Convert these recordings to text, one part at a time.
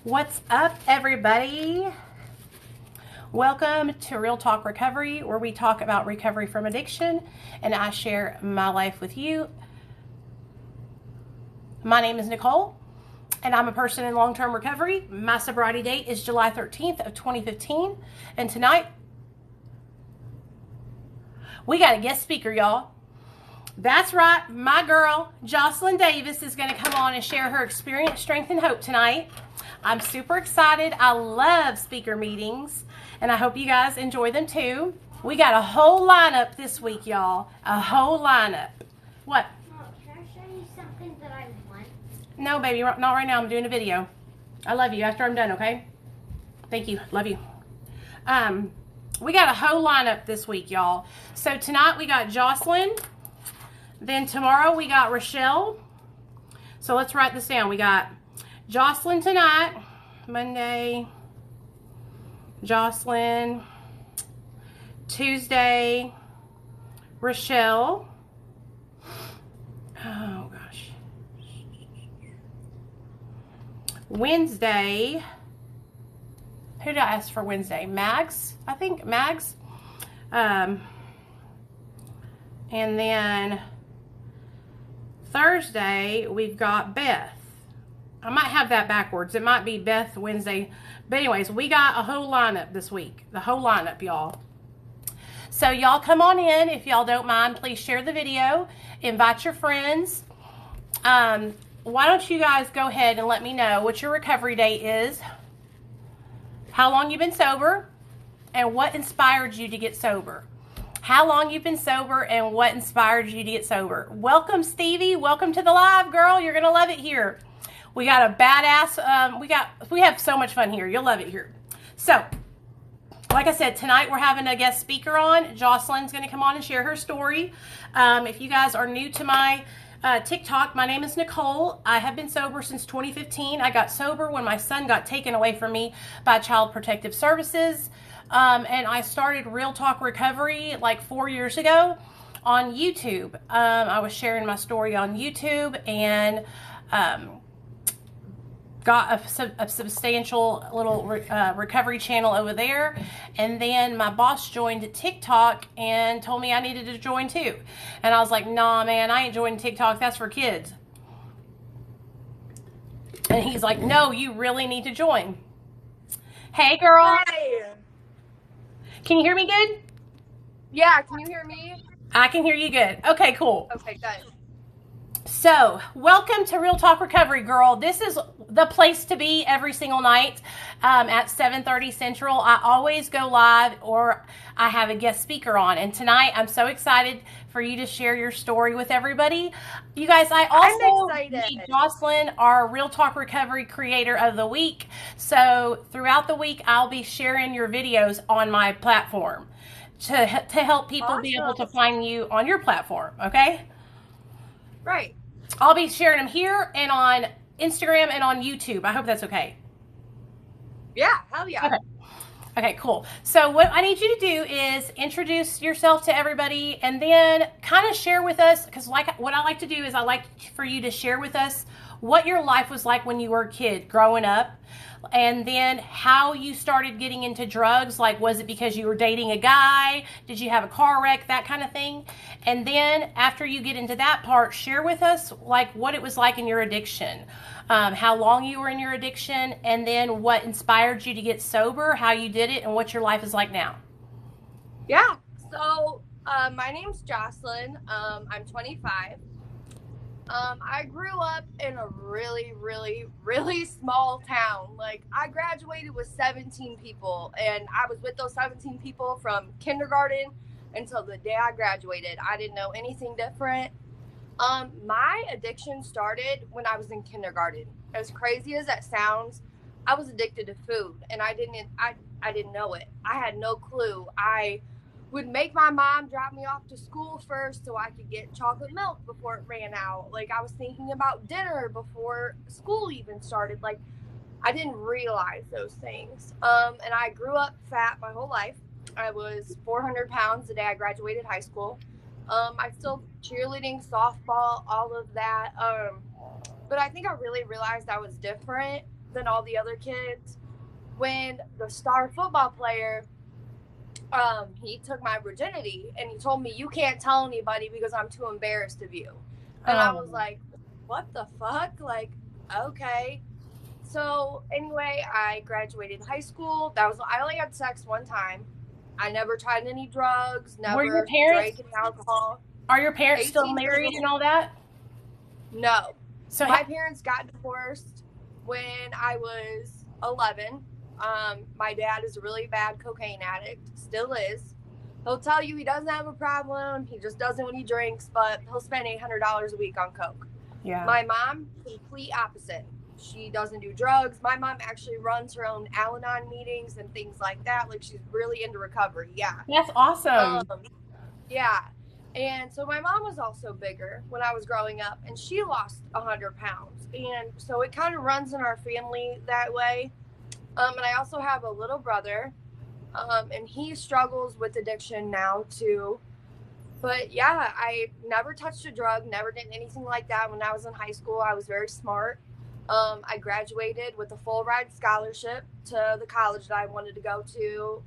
What's up, everybody? Welcome to Real Talk Recovery, where we talk about recovery from addiction and I share my life with you. My name is Nicole and I'm a person in long-term recovery. My sobriety date is July 13th of 2015, and tonight we got a guest speaker, y'all. That's right, my girl Jocelyn Davis is going to come on and share her experience, strength, and hope tonight. I'm super excited. I love speaker meetings, and I hope you guys enjoy them too. We got a whole lineup this week, y'all. A whole lineup. What? Oh, can I show you something that I want? No, baby, not right now. I'm doing a video. I love you. After I'm done, okay? Thank you. Love you. We got a whole lineup this week, y'all. So tonight we got Jocelyn. Then tomorrow we got Rochelle. So let's write this down. We got Jocelyn tonight, Monday, Jocelyn, Tuesday, Rochelle. Oh gosh. Wednesday, who did I ask for Wednesday? Mags, I think, Mags. And then Thursday, we've got Beth. I might have that backwards. It might be Beth Wednesday. But anyways, we got a whole lineup this week. The whole lineup, y'all. So y'all come on in. If y'all don't mind, please share the video. Invite your friends. Why don't you guys go ahead and let me know what your recovery date is, how long you've been sober, and what inspired you to get sober. How long you've been sober and what inspired you to get sober. Welcome, Stevie. Welcome to the live, girl. You're going to love it here. We got a badass, we have so much fun here. You'll love it here. So, like I said, tonight we're having a guest speaker on. Jocelyn's going to come on and share her story. If you guys are new to my TikTok, my name is Nicole. I have been sober since 2015. I got sober when my son got taken away from me by Child Protective Services. And I started Real Talk Recovery like 4 years ago on YouTube. I was sharing my story on YouTube and got a substantial little recovery channel over there. And then my boss joined TikTok and told me I needed to join too. And I was like, nah, man, I ain't joining TikTok. That's for kids. And he's like, no, you really need to join. Hey, girl. Hi. Can you hear me good? Yeah, can you hear me? I can hear you good. Okay, cool. Okay, good. So, welcome to Real Talk Recovery, girl. This is the place to be every single night at 7:30 Central. I always go live or I have a guest speaker on. And tonight, I'm so excited for you to share your story with everybody. You guys, I also made Jocelyn our Real Talk Recovery Creator of the Week. So, throughout the week, I'll be sharing your videos on my platform to help people be able to find you on your platform, okay? Right. I'll be sharing them here and on Instagram and on YouTube. I hope that's okay. Yeah, hell yeah. Okay, cool. So what I need you to do is introduce yourself to everybody and then kind of share with us, because what I like to do is I like for you to share with us what your life was like when you were a kid growing up, and then how you started getting into drugs. Like, was it because you were dating a guy? Did you have a car wreck? That kind of thing. And then after you get into that part, share with us like what it was like in your addiction, how long you were in your addiction, and then what inspired you to get sober, how you did it, and what your life is like now. Yeah. So my name's Jocelyn. I'm 25. I grew up in a really, really, really small town. Like, I graduated with 17 people, and I was with those 17 people from kindergarten until the day I graduated. I didn't know anything different. My addiction started when I was in kindergarten. As crazy as that sounds, I was addicted to food, and I didn't know it. I had no clue. I would make my mom drop me off to school first so I could get chocolate milk before it ran out. Like, I was thinking about dinner before school even started. Like, I didn't realize those things. And I grew up fat my whole life. I was 400 pounds the day I graduated high school. I still cheerleading, softball, all of that. But I think I really realized I was different than all the other kids. When the star football player, he took my virginity and he told me, you can't tell anybody because I'm too embarrassed of you. And I was like, what the fuck? Like, okay. So anyway, I graduated high school. I only had sex one time. I never tried any drugs, never drank any alcohol. Are your parents still married and all that? No. So my parents got divorced when I was 11. My dad is a really bad cocaine addict, still is. He'll tell you he doesn't have a problem, he just doesn't when he drinks, but he'll spend $800 a week on coke. Yeah. My mom, complete opposite. She doesn't do drugs. My mom actually runs her own Al-Anon meetings and things like that. Like, she's really into recovery. Yeah. That's awesome. Yeah. And so my mom was also bigger when I was growing up, and she lost 100 pounds. And so it kind of runs in our family that way. And I also have a little brother, and he struggles with addiction now too. But yeah, I never touched a drug, never did anything like that. When I was in high school, I was very smart. I graduated with a full ride scholarship to the college that I wanted to go to.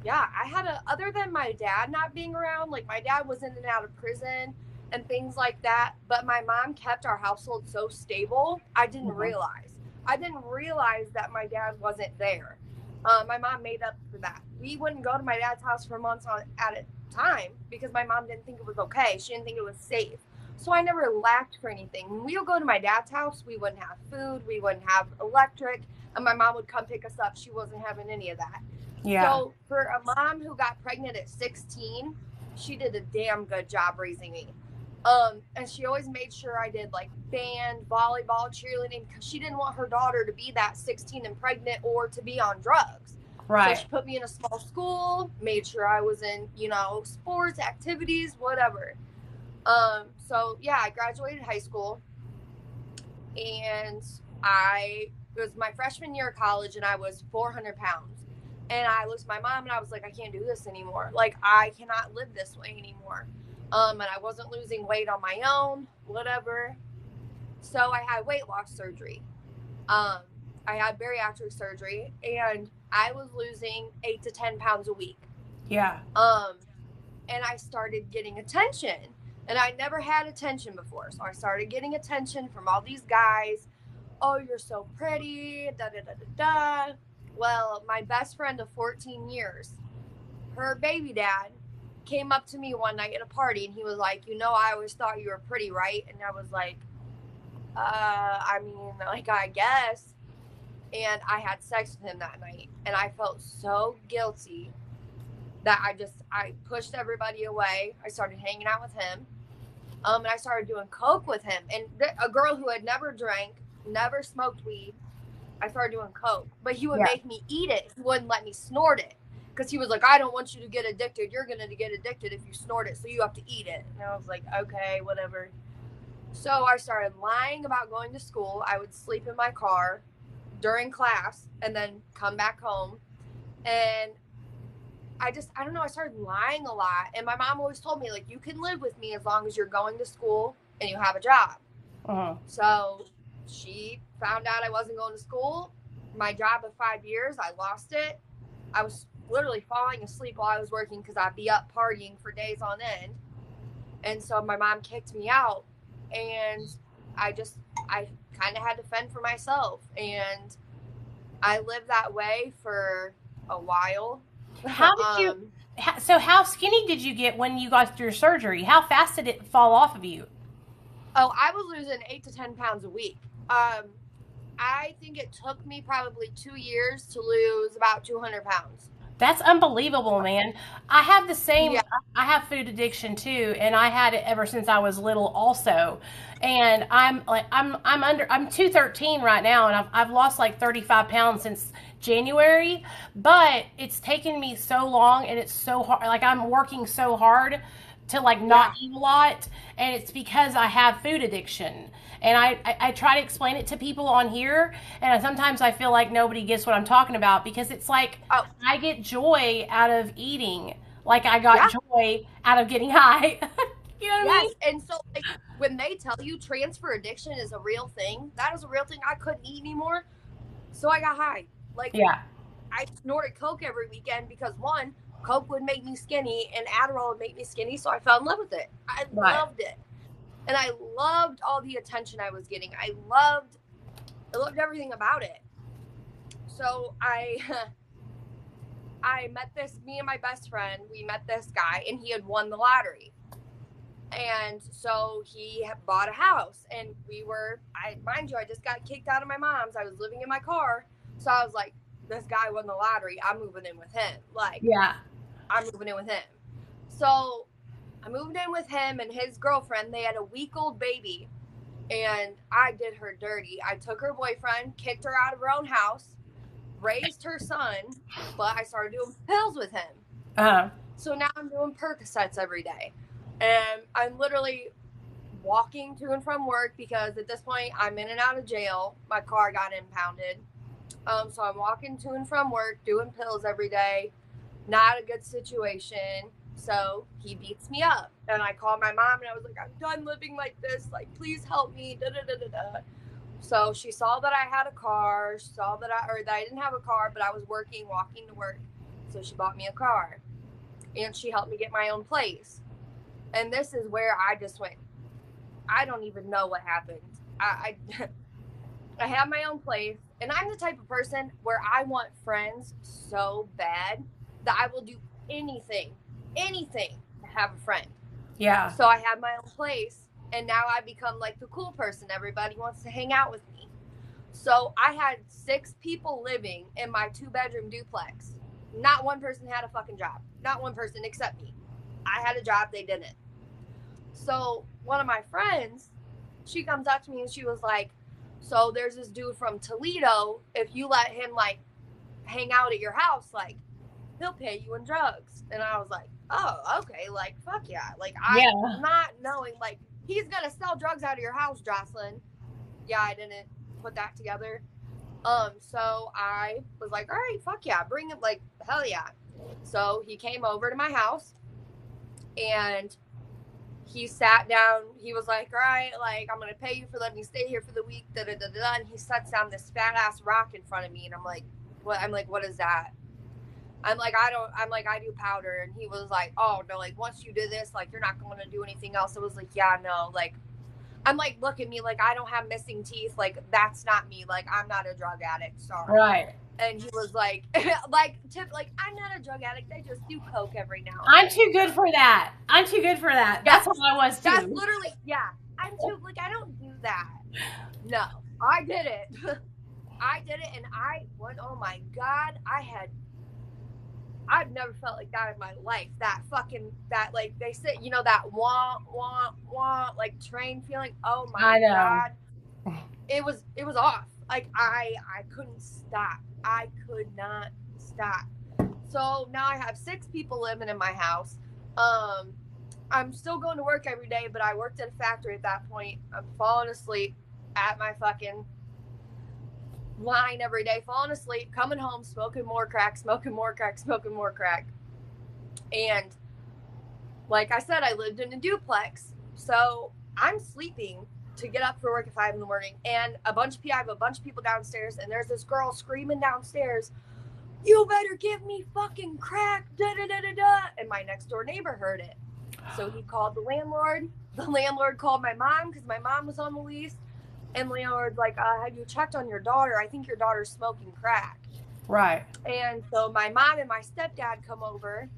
Yeah, I had other than my dad not being around, like my dad was in and out of prison and things like that, but my mom kept our household so stable. I didn't realize that my dad wasn't there. My mom made up for that. We wouldn't go to my dad's house for months at a time because my mom didn't think it was okay. She didn't think it was safe. So I never lacked for anything. When we would go to my dad's house, we wouldn't have food, we wouldn't have electric, and my mom would come pick us up. She wasn't having any of that. Yeah. So for a mom who got pregnant at 16, she did a damn good job raising me. And she always made sure I did like band, volleyball, cheerleading, because she didn't want her daughter to be that 16 and pregnant or to be on drugs. Right. So she put me in a small school, made sure I was in, sports, activities, whatever. So yeah, I graduated high school, and it was my freshman year of college, and I was 400 pounds. And I looked at my mom and I was like, I can't do this anymore. Like, I cannot live this way anymore. And I wasn't losing weight on my own, whatever. So I had weight loss surgery. I had bariatric surgery, and I was losing 8 to 10 pounds a week. Yeah. And I started getting attention. And I never had attention before. So I started getting attention from all these guys. Oh, you're so pretty, da da da da da. Well, my best friend of 14 years, her baby dad, came up to me one night at a party, and he was like, I always thought you were pretty, right? And I was like, I guess. And I had sex with him that night, and I felt so guilty that I pushed everybody away. I started hanging out with him, and I started doing coke with him. And a girl who had never drank, never smoked weed, I started doing coke, but he would make me eat it. He wouldn't let me snort it because he was like, I don't want you to get addicted. You're going to get addicted if you snort it, so you have to eat it. And I was like, okay, whatever. So I started lying about going to school. I would sleep in my car during class and then come back home. And I don't know, I started lying a lot. And my mom always told me, like, you can live with me as long as you're going to school and you have a job. Uh-huh. So she found out I wasn't going to school. My job of 5 years, I lost it. I was literally falling asleep while I was working because I'd be up partying for days on end. And so my mom kicked me out, and I kind of had to fend for myself. And I lived that way for a while. How skinny did you get when you got your surgery? How fast did it fall off of you? Oh, I was losing 8 to 10 pounds a week. I think it took me probably 2 years to lose about 200 pounds. That's unbelievable, man. I have the same, I have food addiction too, and I had it ever since I was little also. And I'm 213 right now, and I've lost like 35 pounds since January, but it's taken me so long, and it's so hard. Like, I'm working so hard to like not eat a lot, and it's because I have food addiction. And I try to explain it to people on here, and sometimes I feel like nobody gets what I'm talking about, because it's like, I get joy out of eating like I got joy out of getting high. You know what I Yes, mean? and so like when they tell you transfer addiction is a real thing, that is a real thing. I couldn't eat anymore, so I got high. Like Yeah. I snorted Coke every weekend because one, Coke would make me skinny and Adderall would make me skinny, so I fell in love with it. I Right. loved it. And I loved all the attention I was getting. I loved everything about it. So I met me and my best friend, we met this guy and he had won the lottery. And so he bought a house and mind you, I just got kicked out of my mom's. I was living in my car. So I was like, this guy won the lottery. I'm moving in with him. Like, Yeah. I'm moving in with him. So I moved in with him and his girlfriend. They had a week-old baby and I did her dirty. I took her boyfriend, kicked her out of her own house, raised her son, but I started doing pills with him. Uh-huh. So now I'm doing Percocets every day. And I'm literally walking to and from work because at this point I'm in and out of jail. My car got impounded. So I'm walking to and from work, doing pills every day. Not a good situation. So he beats me up. And I called my mom and I was like, I'm done living like this. Like, please help me. Da, da, da, da, da. So she saw that I had a car. She saw that I didn't have a car, but I was walking to work. So she bought me a car. And she helped me get my own place. And this is where I just went, I don't even know what happened. I have my own place. And I'm the type of person where I want friends so bad that I will do anything to have a friend. Yeah. So I have my own place. And now I become like the cool person. Everybody wants to hang out with me. So I had 6 people living in my 2-bedroom duplex. Not one person had a fucking job. Not one person except me. I had a job, they didn't. So one of my friends, she comes up to me and she was like, so there's this dude from Toledo. If you let him like hang out at your house, like he'll pay you in drugs. And I was like, oh, okay, like fuck yeah. Like I'm not knowing, like he's gonna sell drugs out of your house, Jocelyn. Yeah, I didn't put that together. So I was like, all right, fuck yeah, bring him, like hell yeah. So he came over to my house and he sat down. He was like, all right, like I'm gonna pay you for letting me stay here for the week, da da da da. And he sets down this fat ass rock in front of me, and I'm like, what? I'm like, what is that? I do powder. And he was like, oh no, like once you do this, like you're not gonna do anything else. I was like, yeah, no, like I'm like, look at me, like I don't have missing teeth, like that's not me, like I'm not a drug addict, sorry. Right. And he was like, I'm not a drug addict, I just do coke every now and I'm too good for that. I'm too good for that. That's what I was too. That's literally, yeah. I'm too, like, I don't do that. No, I did it. I did it, and I went, oh my God, I've never felt like that in my life. That like, they say, you know, that wah, wah, wah, like train feeling. Oh my God. It was off. Like, I couldn't stop. I could not stop. So now I have 6 people living in my house. I'm still going to work every day, but I worked at a factory at that point. I'm falling asleep at my fucking line every day, falling asleep, coming home, smoking more crack. And like I said, I lived in a duplex. So I'm sleeping to get up for work at 5 a.m. And I have a bunch of people downstairs, and there's this girl screaming downstairs, you better give me fucking crack, da da da da da. And my next door neighbor heard it. So he called the landlord. The landlord called my mom because my mom was on the lease. And the landlord's like, have you checked on your daughter? I think your daughter's smoking crack. Right. And so my mom and my stepdad come over,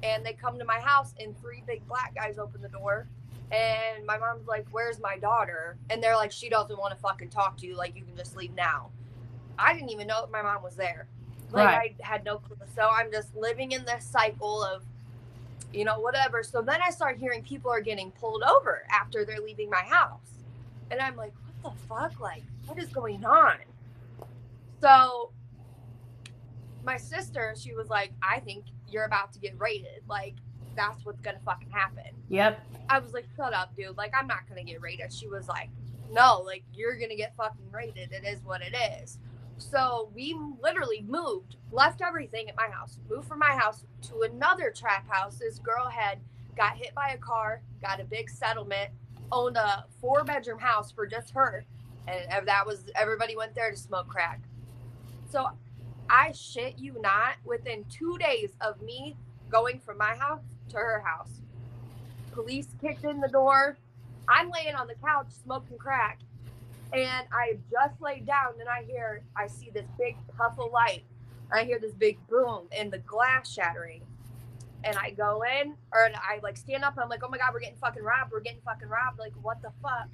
and they come to my house, and 3 big black guys open the door. And my mom's like, where's my daughter? And they're like, she doesn't want to fucking talk to you. Like, you can just leave now. I didn't even know that my mom was there. Like, right. I had no clue. So I'm just living in this cycle of, you know, whatever. So then I start hearing people are getting pulled over after they're leaving my house. And I'm like, what the fuck? Like, what is going on? So my sister, she was like, I think you're about to get raided. Like, that's what's going to fucking happen. Yep. I was like, shut up, dude. Like, I'm not going to get raided. She was like, no, like, you're going to get fucking raided. It is what it is. So we literally left everything at my house, moved from my house to another trap house. This girl had got hit by a car, got a big settlement, owned a 4-bedroom house for just her. And that was, everybody went there to smoke crack. So I shit you not, within 2 days of me going from my house to her house, police kicked in the door. I'm laying on the couch smoking crack. And I just laid down and I see this big puff of light. I hear this big boom and the glass shattering. And I go in, and I like stand up and I'm like, oh my God, we're getting fucking robbed. Like, what the fuck?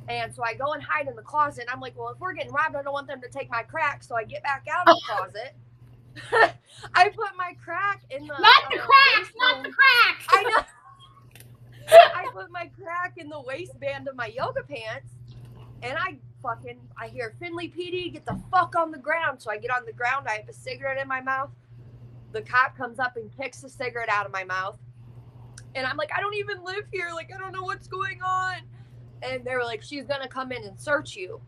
And so I go and hide in the closet. And I'm like, well, if we're getting robbed, I don't want them to take my crack. So I get back out of the closet. I put my crack in the Not the crack. I know. I put my crack in the waistband of my yoga pants. And I hear Finley PD, get the fuck on the ground. So I get on the ground. I have a cigarette in my mouth. The cop comes up and kicks the cigarette out of my mouth. And I'm like, I don't even live here. Like, I don't know what's going on. And they were like, she's going to come in and search you.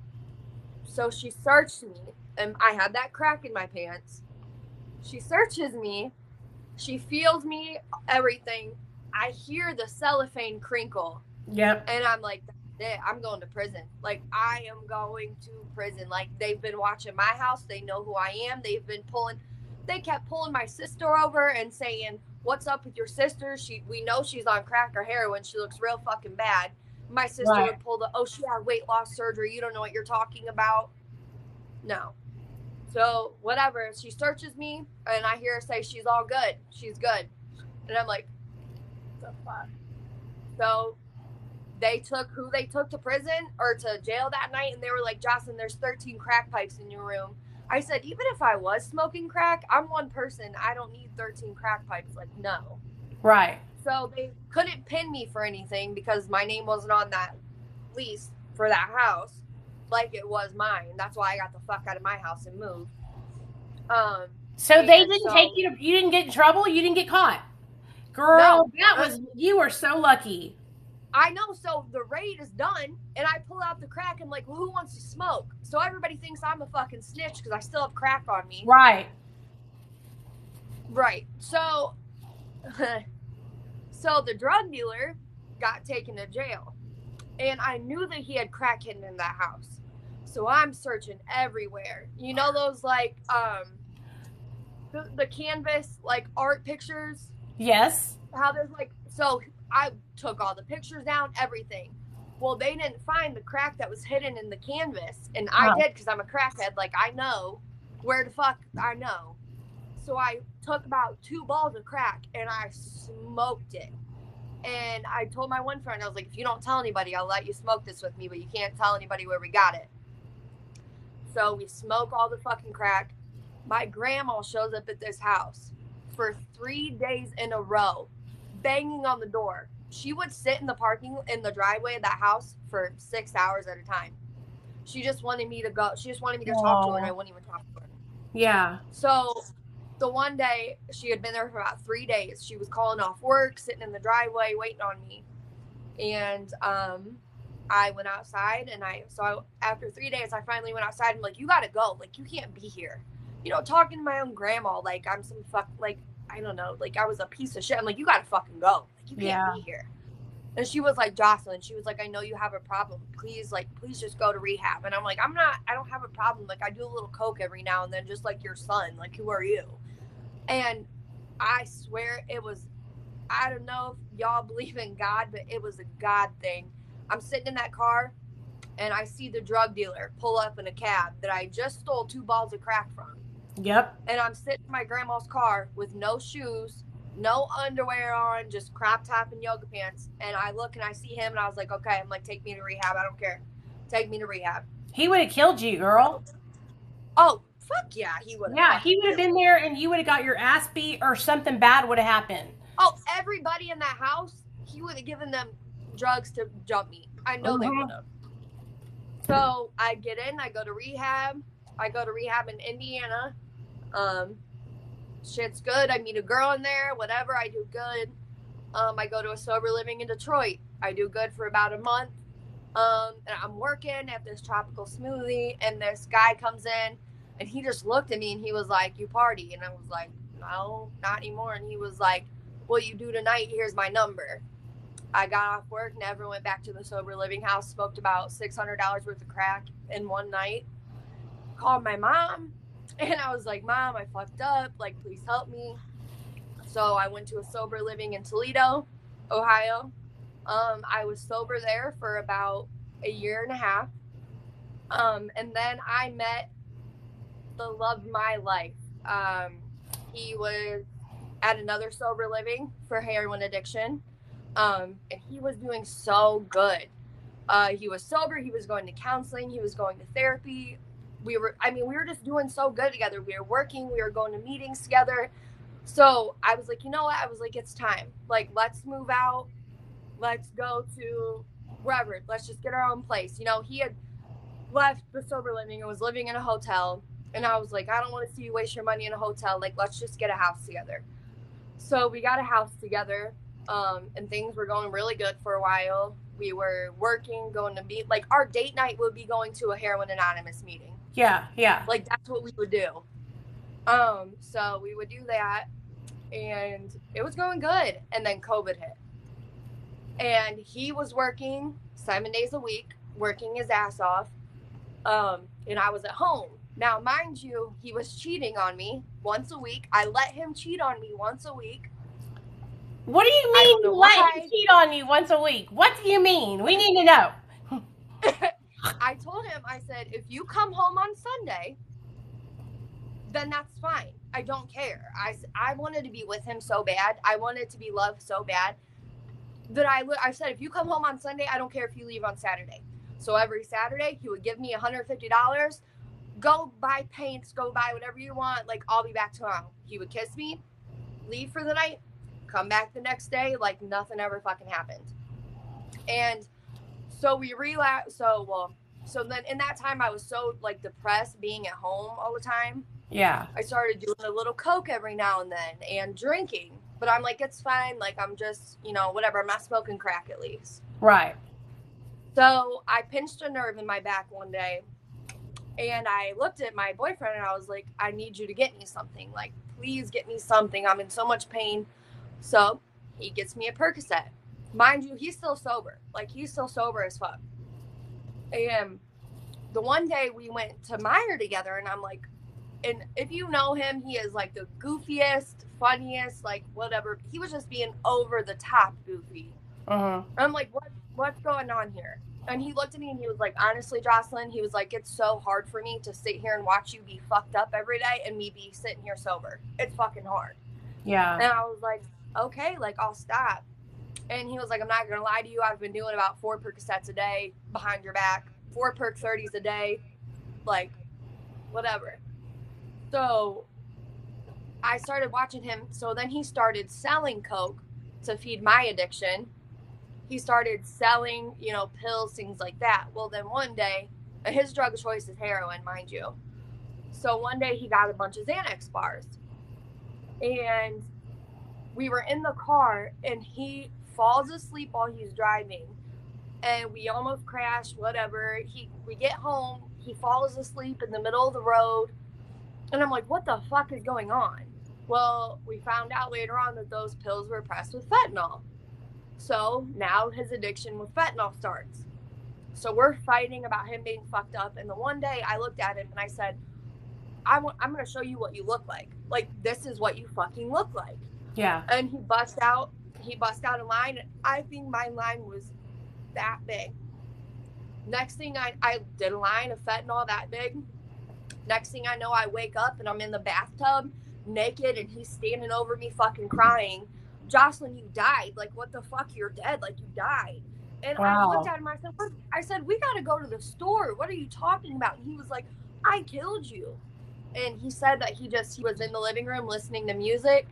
So she searched me. And I had that crack in my pants. She searches me. She feels me, everything. I hear the cellophane crinkle. Yep. And I'm like, I'm going to prison. Like, I am going to prison. Like, they've been watching my house. They know who I am. They kept pulling my sister over and saying, what's up with your sister? We know she's on crack or heroin. She looks real fucking bad. My sister would pull she had weight loss surgery. You don't know what you're talking about. No. So, whatever. She searches me, and I hear her say, she's all good. She's good. And I'm like, what the fuck? So, they took to prison or to jail that night, and they were like, Jocelyn, there's 13 crack pipes in your room. I said, even if I was smoking crack, I'm one person. I don't need 13 crack pipes. Like, no. Right. So they couldn't pin me for anything because my name wasn't on that lease for that house like it was mine. That's why I got the fuck out of my house and moved. So they didn't take you you didn't get in trouble? You didn't get caught? Girl, no, you were so lucky. I know. So the raid is done, and I pull out the crack and like, well, who wants to smoke? So everybody thinks I'm a fucking snitch because I still have crack on me. Right. So, so the drug dealer got taken to jail, and I knew that he had crack hidden in that house. So I'm searching everywhere. You know those like the canvas like art pictures? Yes. How there's like, so I took all the pictures down, everything. Well, they didn't find the crack that was hidden in the canvas. And I did, because I'm a crackhead. Like, I know where the fuck I know. So I took about 2 balls of crack and I smoked it. And I told my one friend, I was like, if you don't tell anybody, I'll let you smoke this with me, but you can't tell anybody where we got it. So we smoke all the fucking crack. My grandma shows up at this house for 3 days in a row, banging on the door. She would sit in the driveway of that house for 6 hours at a time. She just wanted me to go. She just wanted me to talk to her, and I wouldn't even talk to her. Yeah. So the one day, she had been there for about 3 days. She was calling off work, sitting in the driveway, waiting on me. And I went outside, and after 3 days, I finally went outside and like, you gotta go. Like, you can't be here. You know, talking to my own grandma, like I'm some I don't know, like I was a piece of shit. I'm like, you gotta fucking go. Like, you can't be here. And she was like, Jocelyn, she was like, I know you have a problem. Please just go to rehab. And I'm like, I don't have a problem. Like, I do a little coke every now and then, just like your son. Like, who are you? And I swear it was, I don't know if y'all believe in God, but it was a God thing. I'm sitting in that car and I see the drug dealer pull up in a cab that I just stole 2 balls of crack from. Yep. And I'm sitting in my grandma's car with no shoes, no underwear on, just crop top and yoga pants. And I look and I see him and I was like, okay, I'm like, take me to rehab. I don't care. Take me to rehab. He would have killed you, girl. Oh, fuck yeah, he would have. Yeah, he would have been there and you would have got your ass beat or something bad would have happened. Oh, everybody in that house, he would have given them drugs to jump me. I know they would have. So I get in, I go to rehab. I go to rehab in Indiana. Shit's good. I meet a girl in there, whatever. I do good. I go to a sober living in Detroit. I do good for about a month. And I'm working at this tropical smoothie, and this guy comes in, and he just looked at me, and he was like, you party? And I was like, no, not anymore. And he was like, what you do tonight, here's my number. I got off work, never went back to the sober living house, smoked about $600 worth of crack in one night, called my mom, and I was like, Mom, I fucked up, like, please help me. So I went to a sober living in Toledo, Ohio. I was sober there for about a year and a half. And then I met the love of my life. He was at another sober living for heroin addiction. And he was doing so good. He was sober. He was going to counseling. He was going to therapy. We were just doing so good together. We were working. We were going to meetings together. So I was like, you know what? I was like, it's time. Like, let's move out. Let's go to wherever. Let's just get our own place. You know, he had left the sober living and was living in a hotel. And I was like, I don't want to see you waste your money in a hotel. Like, let's just get a house together. So we got a house together. And things were going really good for a while. We were working, going to meet, like, our date night would be going to a Heroin Anonymous meeting. Yeah, yeah. Like, that's what we would do. So we would do that, and it was going good. And then COVID hit. And he was working 7 days a week, working his ass off. And I was at home. Now, mind you, he was cheating on me once a week. I let him cheat on me once a week. What do you mean you let him cheat on you once a week? What do you mean? We need to know. I told him, I said, if you come home on Sunday, then that's fine. I don't care. I wanted to be with him so bad. I wanted to be loved so bad that I said, if you come home on Sunday, I don't care if you leave on Saturday. So every Saturday, he would give me $150. Go buy paints, go buy whatever you want. Like, I'll be back tomorrow. He would kiss me, leave for the night, come back the next day, like nothing ever fucking happened. And so we relapsed. So then in that time, I was so, like, depressed being at home all the time. Yeah. I started doing a little coke every now and then and drinking. But I'm like, it's fine. Like, I'm just, you know, whatever. I'm not smoking crack at least. Right. So I pinched a nerve in my back one day. And I looked at my boyfriend and I was like, I need you to get me something. Like, please get me something. I'm in so much pain. So he gets me a Percocet. Mind you, he's still sober. Like, he's still sober as fuck. And the one day we went to Meyer together, and I'm like, and if you know him, he is like the goofiest, funniest, like whatever. He was just being over the top goofy. Uh-huh. I'm like, what's going on here? And he looked at me and he was like, honestly, Jocelyn, he was like, it's so hard for me to sit here and watch you be fucked up every day and me be sitting here sober. It's fucking hard. Yeah. And I was like, okay, like, I'll stop. And he was like, I'm not going to lie to you. I've been doing about 4 Percocets a day behind your back, 4 Perc 30s a day, like, whatever. So I started watching him. So then he started selling coke to feed my addiction. He started selling, you know, pills, things like that. Well, then one day, his drug of choice is heroin, mind you. So one day he got a bunch of Xanax bars. And we were in the car and he falls asleep while he's driving. And we almost crashed, whatever. We get home, he falls asleep in the middle of the road. And I'm like, what the fuck is going on? Well, we found out later on that those pills were pressed with fentanyl. So now his addiction with fentanyl starts. So we're fighting about him being fucked up. And the one day I looked at him and I said, I'm going to show you what you look like. Like, this is what you fucking look like. Yeah. And he bust out a line. I think my line was that big. Next thing I did a line of fentanyl that big. Next thing I know, I wake up and I'm in the bathtub naked and he's standing over me fucking crying. Jocelyn, you died. Like, what the fuck? You're dead. Like, you died. And wow. I looked at him. I said, we got to go to the store. What are you talking about? And he was like, I killed you. And he said that he was in the living room listening to music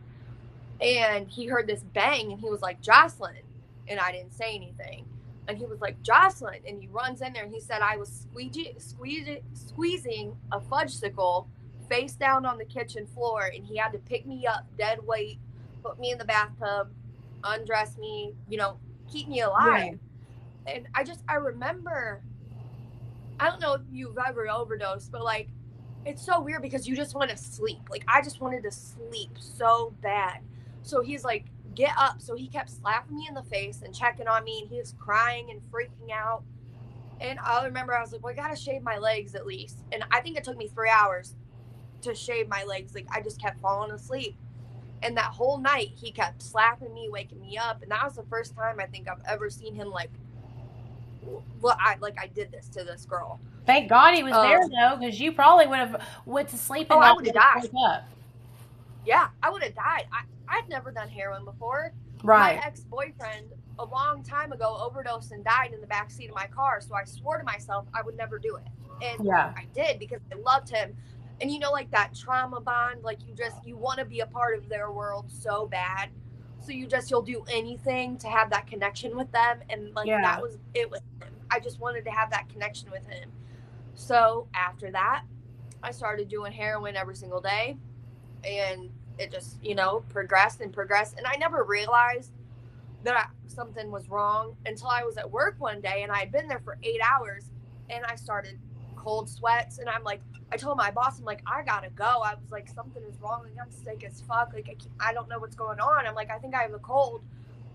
and he heard this bang and he was like, Jocelyn. And I didn't say anything. And he was like, Jocelyn. And he runs in there and he said, I was squeezing a fudgesicle face down on the kitchen floor and he had to pick me up dead weight, put me in the bathtub, undress me, you know, keep me alive. Yeah. And I remember, I don't know if you've ever overdosed, but like, it's so weird because you just want to sleep. Like, I just wanted to sleep so bad. So he's like get up. So he kept slapping me in the face and checking on me, and he was crying and freaking out. And I remember I was like, well, I gotta shave my legs at least. And I think it took me 3 hours to shave my legs. Like, I just kept falling asleep. And that whole night, he kept slapping me, waking me up. And that was the first time I think I've ever seen him like, well, I did this to this girl. Thank God he was there though, because you probably would have went to sleep and I not would have died. woke up. Yeah, I would have died. I've never done heroin before. Right. My ex-boyfriend a long time ago overdosed and died in the backseat of my car. So I swore to myself I would never do it. And I did, because I loved him. And you know, like that trauma bond, like you want to be a part of their world so bad. So you'll do anything to have that connection with them. And like that was it with him. I just wanted to have that connection with him. So after that, I started doing heroin every single day. And it just, progressed and progressed. And I never realized that something was wrong until I was at work one day, and I had been there for 8 hours, and I started cold sweats. And I'm like, I told my boss, I'm like, I gotta go. I was like, something is wrong. Like, I'm sick as fuck. Like, I don't know what's going on. I'm like, I think I have a cold.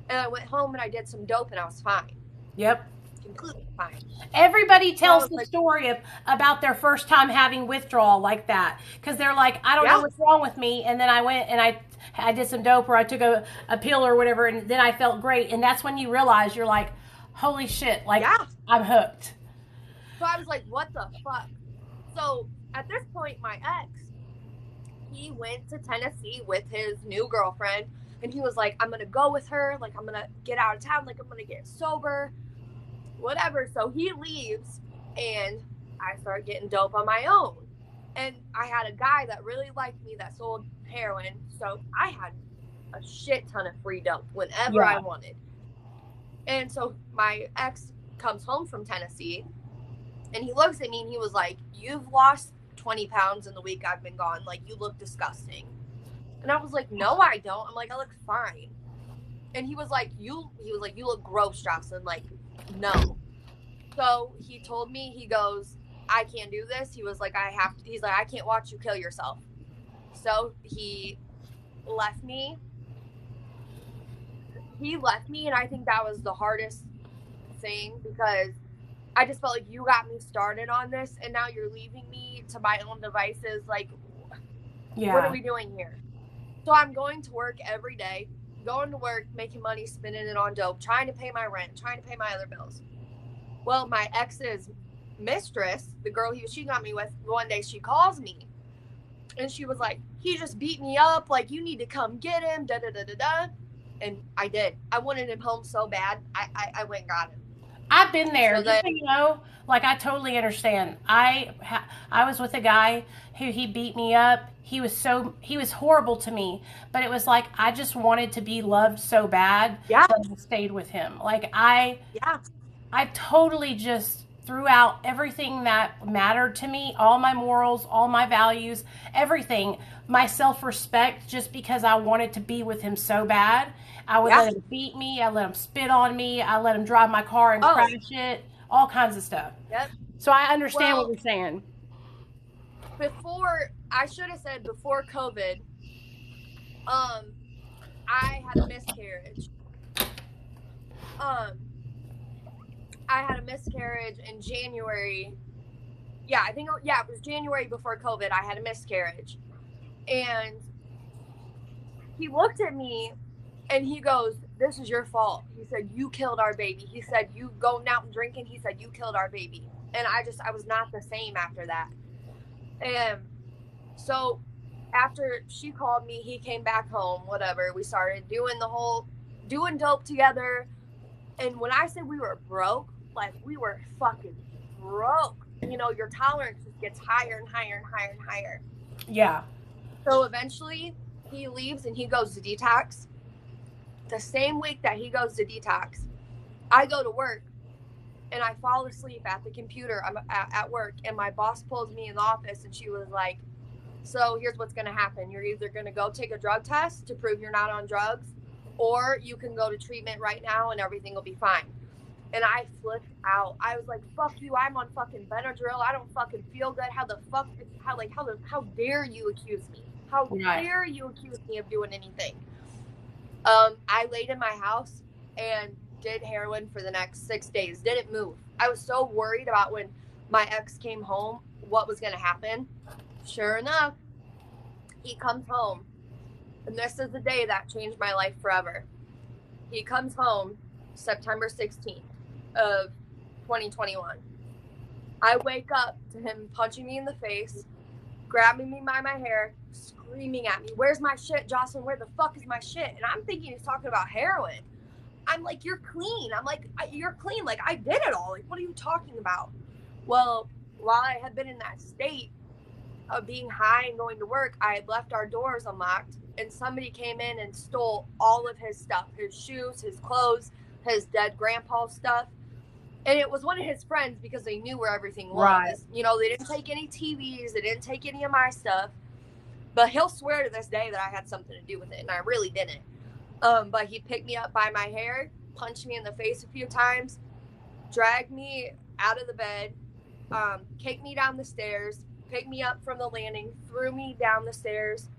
And I went home and I did some dope, and I was fine. Yep. Completely fine. Everybody tells the story about their first time having withdrawal like that, because they're like, I don't know what's wrong with me, and then I went and I did some dope, or I took a pill or whatever, and then I felt great. And that's when you realize, you're like, holy shit, like I'm hooked. So I was like, what the fuck? So at this point, my ex, he went to Tennessee with his new girlfriend, and he was like, I'm gonna go with her, like I'm gonna get out of town, like I'm gonna get sober, whatever. So he leaves, and I started getting dope on my own. And I had a guy that really liked me that sold heroin, so I had a shit ton of free dope whenever I wanted. And so my ex comes home from Tennessee, and he looks at me and he was like, you've lost 20 pounds in the week I've been gone. Like, you look disgusting. And I was like, no, I don't. I'm like, I look fine. And he was like, you look gross, Jocelyn. Like, no. So he told me, he goes, I can't do this. He was like, he's like, I can't watch you kill yourself. So he left me. And I think that was the hardest thing, because I just felt like, you got me started on this, and now you're leaving me to my own devices. Like, what are we doing here? So I'm going to work every day, making money, spending it on dope, trying to pay my rent, trying to pay my other bills. Well, my ex's mistress, the girl she got me with, one day she calls me, and she was like, he just beat me up, like, you need to come get him, da da da da da. And I did. I wanted him home so bad. I went and got him. I've been there. So then, like, I totally understand. I was with a guy who he beat me up. He was horrible to me, but it was like, I just wanted to be loved so bad. Yeah. So I stayed with him. Like, I totally just threw out everything that mattered to me, all my morals, all my values, everything, my self-respect, just because I wanted to be with him so bad. I would let him beat me. I let him spit on me. I let him drive my car and crash it. All kinds of stuff. Yep. So I understand what you're saying. I should have said before COVID, I had a miscarriage. I had a miscarriage in January. Yeah, it was January before COVID. I had a miscarriage. And he looked at me and he goes, this is your fault. He said, you killed our baby. He said, you going out and drinking. He said, you killed our baby. And I was not the same after that. And so after she called me, he came back home, whatever. We started doing dope together. And when I said we were broke, like, we were fucking broke. Your tolerance just gets higher and higher and higher and higher. Yeah. So eventually he leaves and he goes to detox. The same week that he goes to detox, I go to work and I fall asleep at the computer. I'm at work, and my boss pulls me in the office, and she was like, so here's what's going to happen. You're either going to go take a drug test to prove you're not on drugs, or you can go to treatment right now and everything will be fine. And I flipped out. I was like, fuck you. I'm on fucking Benadryl. I don't fucking feel good. How dare you accuse me? How dare you accuse me of doing anything? I laid in my house and did heroin for the next 6 days. Didn't move. I was so worried about when my ex came home, what was going to happen. Sure enough, he comes home. And this is the day that changed my life forever. He comes home September 16th of 2021. I wake up to him punching me in the face, grabbing me by my hair, screaming at me, "Where's my shit, Jocelyn? Where the fuck is my shit?" And I'm thinking he's talking about heroin. I'm like, "You're clean." I'm like, "You're clean. Like, I did it all. Like, what are you talking about?" Well, while I had been in that state of being high and going to work, I had left our doors unlocked, and somebody came in and stole all of his stuff, his shoes, his clothes, his dead grandpa's stuff. And it was one of his friends because they knew where everything was. Right. You know, they didn't take any TVs. They didn't take any of my stuff. But he'll swear to this day that I had something to do with it, and I really didn't. But he picked me up by my hair, punched me in the face a few times, dragged me out of the bed, kicked me down the stairs, picked me up from the landing, threw me down the stairs,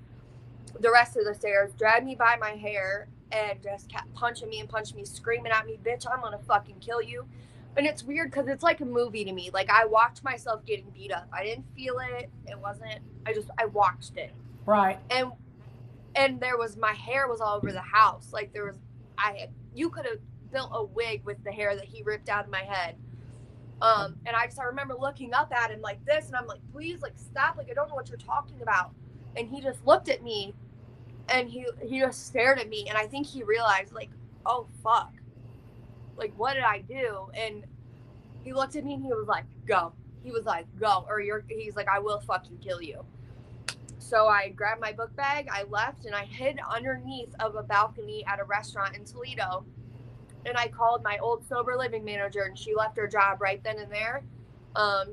the rest of the stairs, dragged me by my hair, and just kept punching me, screaming at me, "Bitch, I'm gonna fucking kill you." And it's weird because it's like a movie to me. Like, I watched myself getting beat up. I didn't feel it. It wasn't, I watched it. Right. And there was, my hair was all over the house. Like, there was, you could have built a wig with the hair that he ripped out of my head. And I remember looking up at him like this, and I'm like, "Please, like, stop. Like, I don't know what you're talking about." And he just looked at me, and he just stared at me. And I think he realized, like, "Oh, fuck. Like, what did I do?" And he looked at me and he was like, "Go." He was like, "Go, or he's like, "I will fucking kill you." So I grabbed my book bag, I left, and I hid underneath of a balcony at a restaurant in Toledo. And I called my old sober living manager, and she left her job right then and there.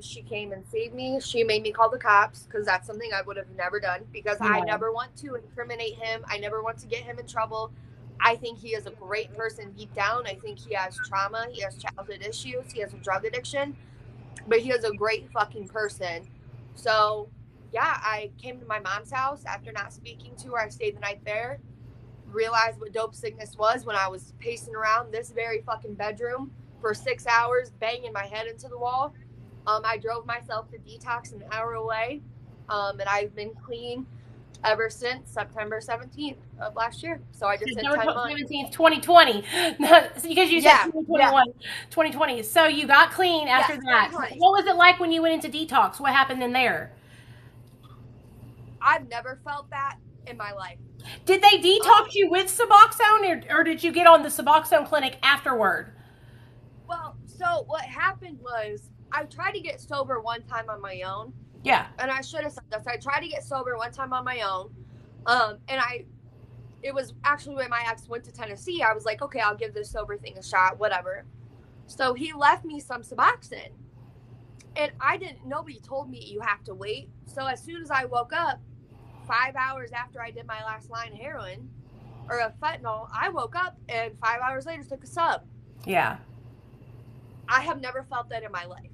She came and saved me. She made me call the cops because that's something I would have never done, because I never want to incriminate him. I never want to get him in trouble. I think he is a great person deep down. I think he has trauma. He has childhood issues. He has a drug addiction. But he is a great fucking person. So, yeah, I came to my mom's house after not speaking to her. I stayed the night there. Realized what dope sickness was when I was pacing around this very fucking bedroom for 6 hours, banging my head into the wall. I drove myself to detox an hour away. And I've been clean ever since September 17th of last year. So I just did 10 months. 17th, 2020. Because you said 2021, 2020. So you got clean after that. What was it like when you went into detox? What happened in there? I've never felt that in my life. Did they detox you with Suboxone, or did you get on the Suboxone clinic afterward? Well, so what happened was I tried to get sober one time on my own. Yeah. And I should have said this. I tried to get sober one time on my own. It was actually when my ex went to Tennessee. I was like, okay, I'll give this sober thing a shot, whatever. So he left me some Suboxone. And nobody told me you have to wait. So as soon as I woke up, 5 hours after I did my last line of heroin, or a fentanyl, I woke up and 5 hours later took a sub. Yeah. I have never felt that in my life.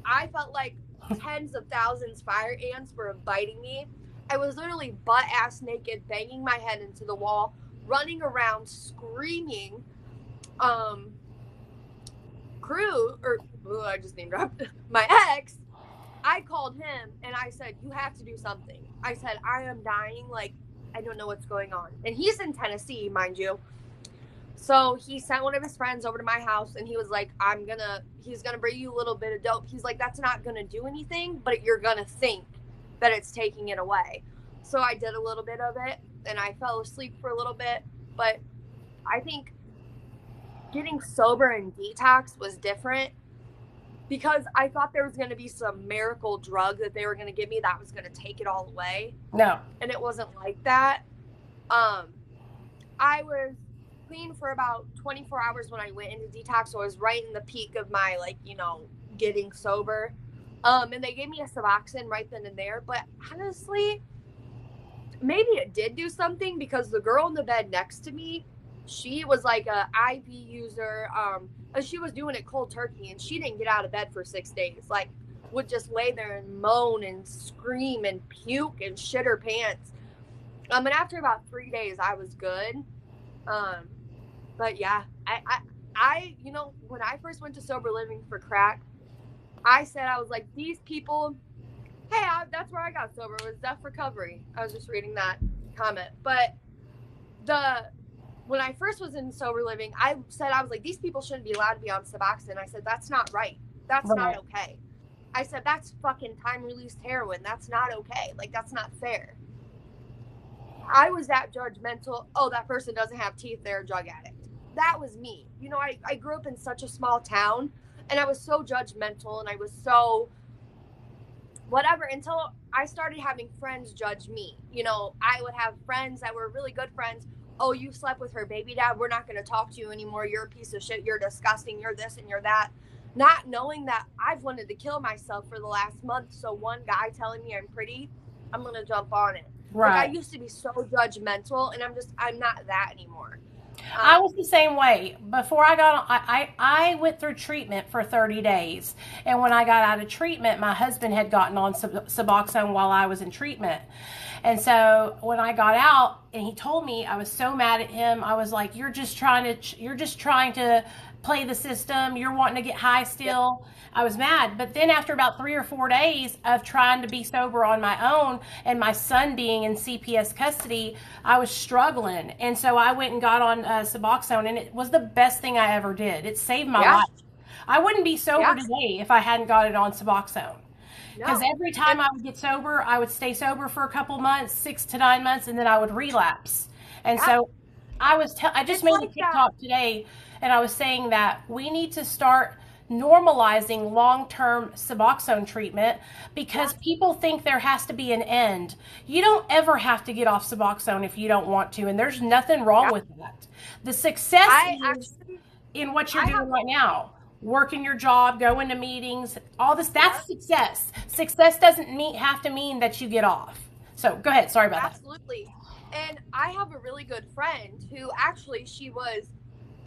I felt like tens of thousands fire ants were biting me. I was literally butt-ass naked, banging my head into the wall, running around, screaming. I just name dropped my ex. I called him and I said, "You have to do something." I said, "I am dying. Like, I don't know what's going on." And he's in Tennessee, mind you. So he sent one of his friends over to my house, and he was like, he's gonna bring you a little bit of dope. He's like, "That's not gonna do anything, but you're gonna think that it's taking it away." So I did a little bit of it, and I fell asleep for a little bit. But I think getting sober and detox was different, because I thought there was gonna be some miracle drug that they were gonna give me that was gonna take it all away. No. And it wasn't like that. I was clean for about 24 hours when I went into detox. So I was right in the peak of my, getting sober. And they gave me a Suboxone right then and there. But honestly, maybe it did do something, because the girl in the bed next to me, she was like a IV user. And she was doing it cold turkey, and she didn't get out of bed for 6 days. Like, would just lay there and moan and scream and puke and shit her pants. And after about 3 days, I was good. But yeah, you know, when I first went to sober living for crack, I said, I was like, these people, hey, that's where I got sober, was Deaf Recovery. I was just reading that comment. But when I first was in sober living, I said, I was like, these people shouldn't be allowed to be on Suboxone. I said, that's not right. That's not okay. I said, that's fucking time-released heroin. That's not okay. Like, that's not fair. I was that judgmental. Oh, that person doesn't have teeth. They're a drug addict. That was me. You know, I grew up in such a small town, and I was so judgmental, and I was so whatever until I started having friends judge me. You know, I would have friends that were really good friends. Oh, you slept with her baby dad. We're not going to talk to you anymore. You're a piece of shit. You're disgusting. You're this and you're that. Not knowing that I've wanted to kill myself for the last month. So one guy telling me I'm pretty, I'm going to jump on it. Right. Like, I used to be so judgmental, and I'm not that anymore. I was the same way. Before I got on, I went through treatment for 30 days. And when I got out of treatment, my husband had gotten on Suboxone while I was in treatment. And so when I got out and he told me, I was so mad at him. I was like, you're just trying to play the system. You're wanting to get high still. I was mad. But then after about 3 or 4 days of trying to be sober on my own and my son being in CPS custody, I was struggling. And so I went and got on Suboxone, and it was the best thing I ever did. It saved my life. I wouldn't be sober today if I hadn't got it on Suboxone. Because every time I would get sober, I would stay sober for a couple months, 6 to 9 months, and then I would relapse. And so I just made a TikTok today, and I was saying that we need to start normalizing long-term Suboxone treatment because people think there has to be an end. You don't ever have to get off Suboxone if you don't want to, and there's nothing wrong with that. The success is in what you're doing right now. Working your job, going to meetings, all this, that's success. Success doesn't have to mean that you get off. So go ahead. Sorry about that. Absolutely. And I have a really good friend who actually, she was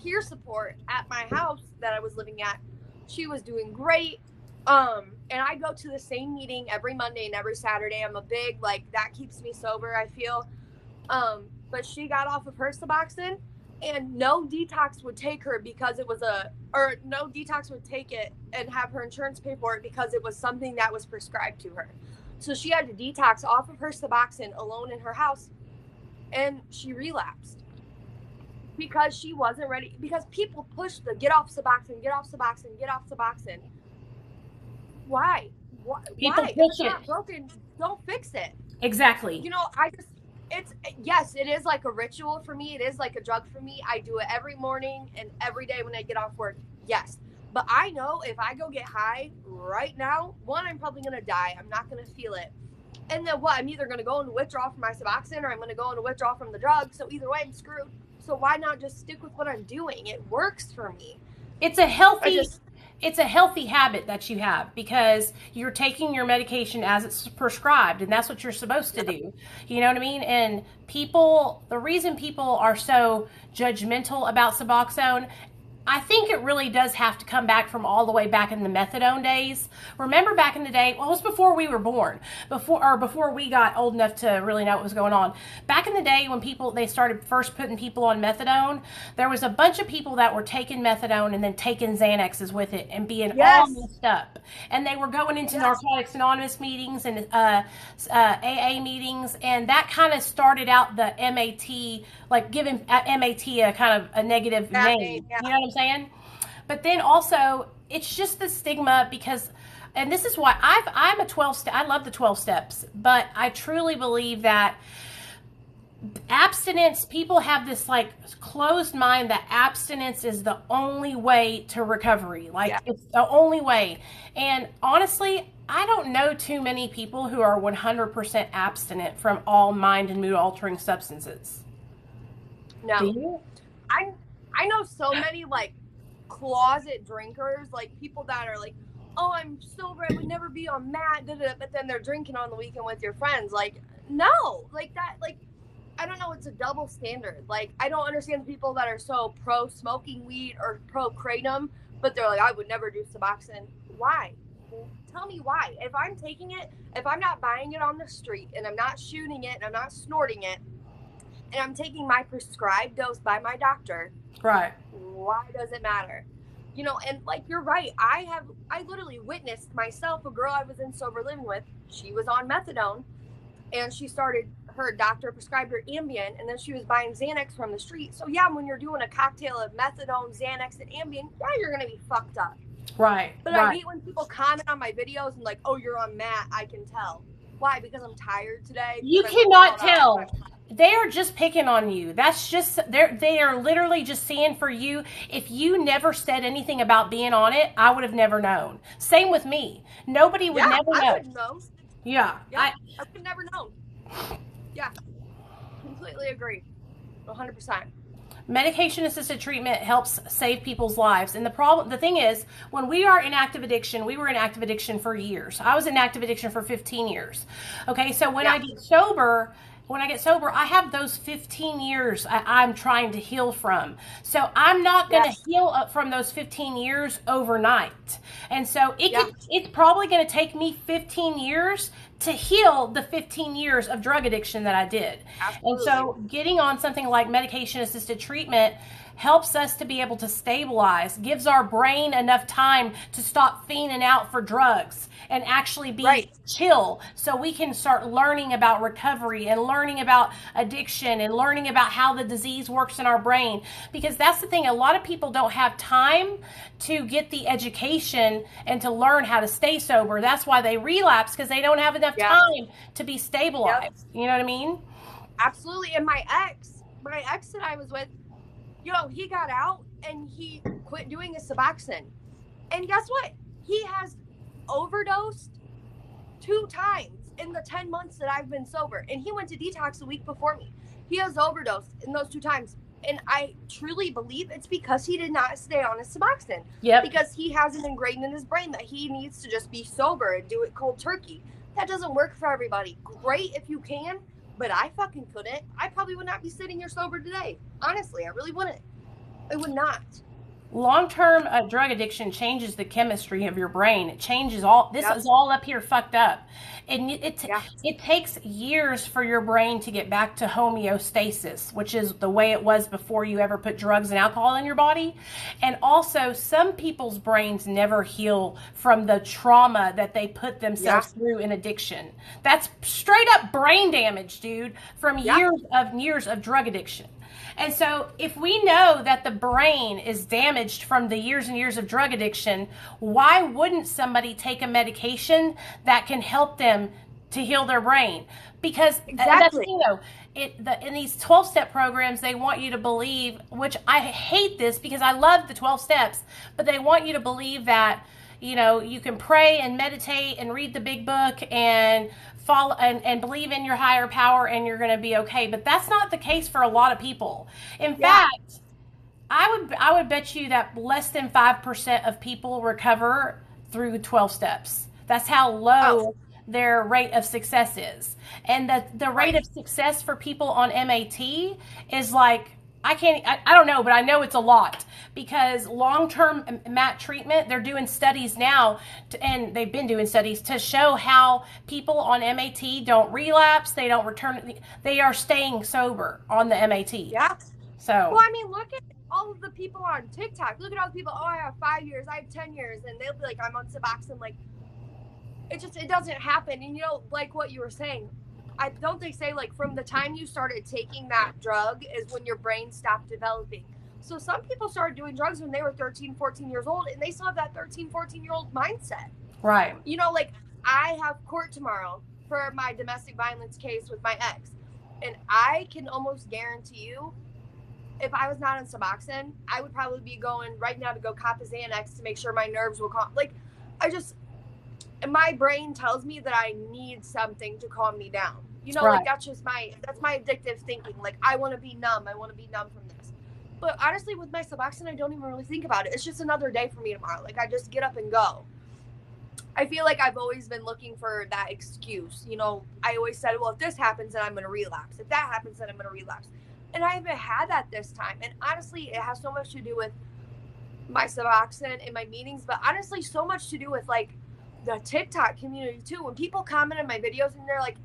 peer support at my house that I was living at. She was doing great. And I go to the same meeting every Monday and every Saturday. I'm a big, like, that keeps me sober, I feel. But she got off of her Suboxone, and no detox would take her because it was no detox would take it and have her insurance pay for it because it was something that was prescribed to her. So she had to detox off of her Suboxone alone in her house, and she relapsed because she wasn't ready. Because people push the get off Suboxone, get off Suboxone, get off Suboxone. Why? People Why? push If it's it. not broken, don't fix it. Exactly. You know, it is like a ritual for me. It is like a drug for me. I do it every morning and every day when I get off work. Yes. But I know if I go get high right now, one, I'm probably going to die. I'm not going to feel it. And then what? I'm either going to go into withdrawal from my Suboxone or I'm going to go into withdrawal from the drug. So either way, I'm screwed. So why not just stick with what I'm doing? It works for me. It's a healthy habit that you have because you're taking your medication as it's prescribed, and that's what you're supposed to do. You know what I mean? And the reason people are so judgmental about Suboxone, I think it really does have to come back from all the way back in the methadone days. Remember back in the day, well, it was before we were born, before we got old enough to really know what was going on. Back in the day when they started first putting people on methadone, there was a bunch of people that were taking methadone and then taking Xanaxes with it and being all messed up. And they were going into Narcotics Anonymous meetings and AA meetings, and that kind of started out the MAT, like giving MAT a kind of a negative name. You know what I'm saying? But then also, it's just the stigma because, and this is why I'm a 12-step. I love the 12 steps, but I truly believe that abstinence, people have this like closed mind that abstinence is the only way to recovery. Like it's the only way. And honestly, I don't know too many people who are 100% abstinent from all mind and mood altering substances. No. Do you? I know so many like closet drinkers, like people that are like, oh, I'm sober, I would never be on that, but then they're drinking on the weekend with your friends. Like, no, like that, like, I don't know, it's a double standard. Like, I don't understand the people that are so pro smoking weed or pro kratom, but they're like, I would never do Suboxone. Why? Tell me why. If I'm taking it, if I'm not buying it on the street and I'm not shooting it and I'm not snorting it, and I'm taking my prescribed dose by my doctor, Right. why does it matter? You know, and like, you're right. I literally witnessed myself, a girl I was in sober living with, she was on methadone, and her doctor prescribed her Ambien, and then she was buying Xanax from the street. So yeah, when you're doing a cocktail of methadone, Xanax, and Ambien, yeah, you're going to be fucked up. Right. But right. I hate when people comment on my videos and like, oh, you're on Matt, I can tell. Why? Because I'm tired today? You cannot tell. They are just picking on you. That's just, they are literally just seeing for you. If you never said anything about being on it, I would have never known. Same with me. Nobody would never know. I wouldn't know. Yeah. I would never know. Yeah. Completely agree. 100%. Medication-assisted treatment helps save people's lives. And the thing is, when we are in active addiction, we were in active addiction for years. I was in active addiction for 15 years. Okay, so when I get sober, I have those 15 years I'm trying to heal from. So I'm not going to heal up from those 15 years overnight. And so it's probably going to take me 15 years to heal the 15 years of drug addiction that I did. Absolutely. And so getting on something like medication-assisted treatment helps us to be able to stabilize, gives our brain enough time to stop fiending out for drugs and actually be chill, so we can start learning about recovery and learning about addiction and learning about how the disease works in our brain. Because that's the thing, a lot of people don't have time to get the education and to learn how to stay sober. That's why they relapse, because they don't have enough time to be stabilized. You know what I mean? Absolutely. And my ex that I was with, he got out and he quit doing his Suboxone. And guess what? He has overdosed 2 times in the 10 months that I've been sober. And he went to detox a week before me. He has overdosed in those 2 times. And I truly believe it's because he did not stay on his Suboxone. Yep. Because he has it ingrained in his brain that he needs to just be sober and do it cold turkey. That doesn't work for everybody. Great if you can, but I fucking couldn't. I probably would not be sitting here sober today. Honestly, I really wouldn't. I would not. Long-term drug addiction changes the chemistry of your brain. It changes all. This is all up here fucked up. And it takes years for your brain to get back to homeostasis, which is the way it was before you ever put drugs and alcohol in your body. And also, some people's brains never heal from the trauma that they put themselves through in addiction. That's straight up brain damage, dude, from years of drug addiction. And so if we know that the brain is damaged from the years and years of drug addiction, why wouldn't somebody take a medication that can help them to heal their brain? Because that's, in these 12-step programs, they want you to believe, which I hate this because I love the 12 steps, but they want you to believe that, you can pray and meditate and read the big book and follow and believe in your higher power and you're going to be okay. But that's not the case for a lot of people. In fact, I would bet you that less than 5% of people recover through 12 steps. That's how low their rate of success is. And the rate of success for people on MAT is like, I don't know, but I know it's a lot, because long-term MAT treatment, they're doing studies now, and they've been doing studies to show how people on MAT don't relapse, they don't return, they are staying sober on the MAT. Yeah. So. Well, I mean, look at all of the people on TikTok. Look at all the people, I have 5 years, I have 10 years, and they'll be like, I'm on Suboxone. Like, it doesn't happen. And, like what you were saying, don't they say, like, from the time you started taking that drug is when your brain stopped developing. So some people started doing drugs when they were 13, 14 years old, and they still have that 13, 14-year-old mindset. Right. Like, I have court tomorrow for my domestic violence case with my ex, and I can almost guarantee you, if I was not on Suboxone, I would probably be going right now to go cop a Xanax to make sure my nerves will calm. Like, my brain tells me that I need something to calm me down. Like, that's my addictive thinking. Like, I want to be numb. I want to be numb from this. But honestly, with my Suboxone, I don't even really think about it. It's just another day for me tomorrow. Like, I just get up and go. I feel like I've always been looking for that excuse. I always said, well, if this happens, then I'm going to relapse. If that happens, then I'm going to relapse. And I haven't had that this time. And honestly, it has so much to do with my Suboxone and my meetings, but honestly, so much to do with, like, the TikTok community too. When people comment on my videos and they're like,